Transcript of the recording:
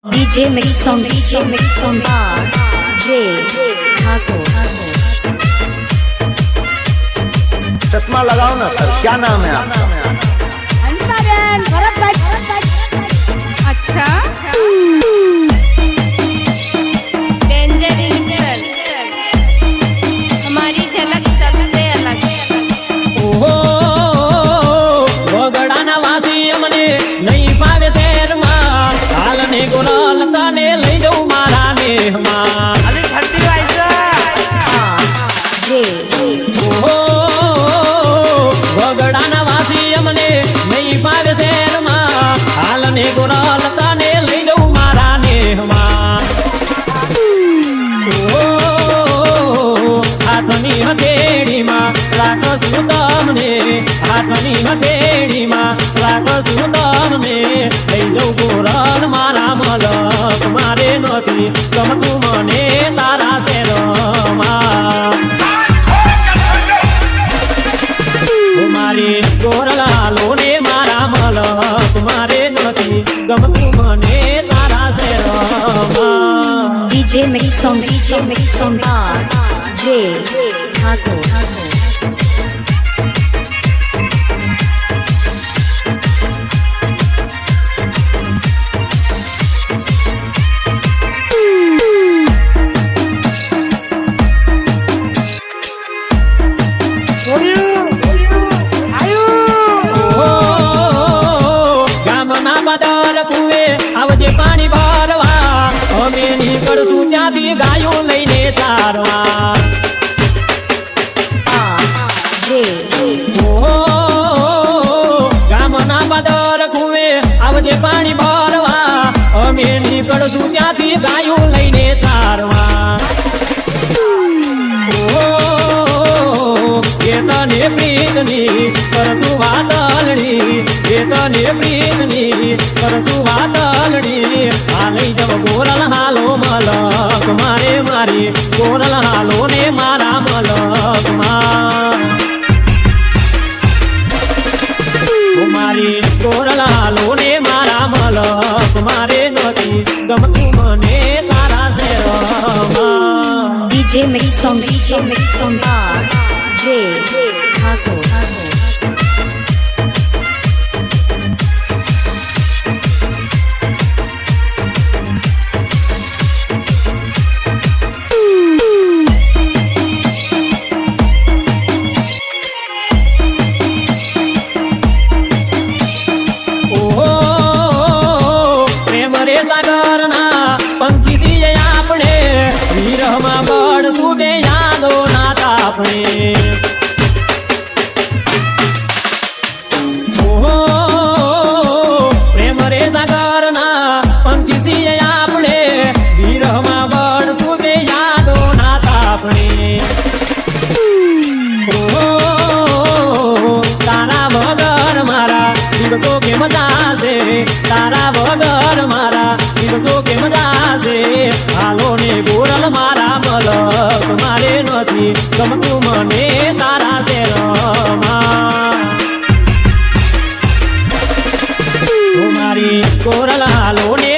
DJ mix song J Thakur. चश्मा लगाओ ना सर, क्या नाम है आपका? हंसाबेन भरत भाई। अच्छा डेंजर इंजन हमारी झलक सबसे अलग। ओहो वगड़ाना वासी अमने नहीं पावे शहर में हाल ने गुलाल तने लई जाऊं मारा ने हमार अली ठंडी वाइसा J ओहो वगड़ाना वासी अमने नहीं पावे शहर में हाल ने गुलाल तने लई जाऊं मारा ने हमार ओहो हाथनी हथेड़ी में राखस तमने हाथनी हथेड़ी में राखस तमने लई जाऊं गोरल मारा मलक मारे नथी गमतु मने तारा से रमा मारे गोरला लोने मारा मलक मारे नथी गमतु मने तारा से Rama DJ mix song J Thakur. બદર કુવે આવજે પાણી ભરવા અમે નીકળશું ત્યાંથી ગાયો લઈને ચારવા J ઓહો ગામના બદર કુવે આવજે પાણી ભરવા અમે નીકળશું ત્યાંથી ગાયો લઈને ચારવા ઓહો એ તને પ્રીતની કરશું વાદળની એ તને પ્રીતની કરશું વાદળની હાલઈ જવ ગોરલ હાલો મલક મારે મારી ગોરલ હાલો ને મારા મલક માં મારી ગોરલ હાલો ને મારા મલક મારે નથી ગમતું મને તારા શેરમાં DJ mix song J Thakur. ઓહો પ્રેમ રે સાગરના પંખી દીએ આપણે વિરહમાં બળશું બે યાદો ના તાપણે ઓહો પ્રેમ રે સાગરના પંખી દીએ આપણે વિરહમાં બળશું બે યાદો ના તાપણે ઓહો તારા વગર મારા દિવસો કેમ જાશે તારા વગર મારા દિવસો કેમ જાશે હાલો ને ગોરલ મારા મલક મારે નથી ગમતું મને તારા શેરમાં મારી ગોરલ હાલો ને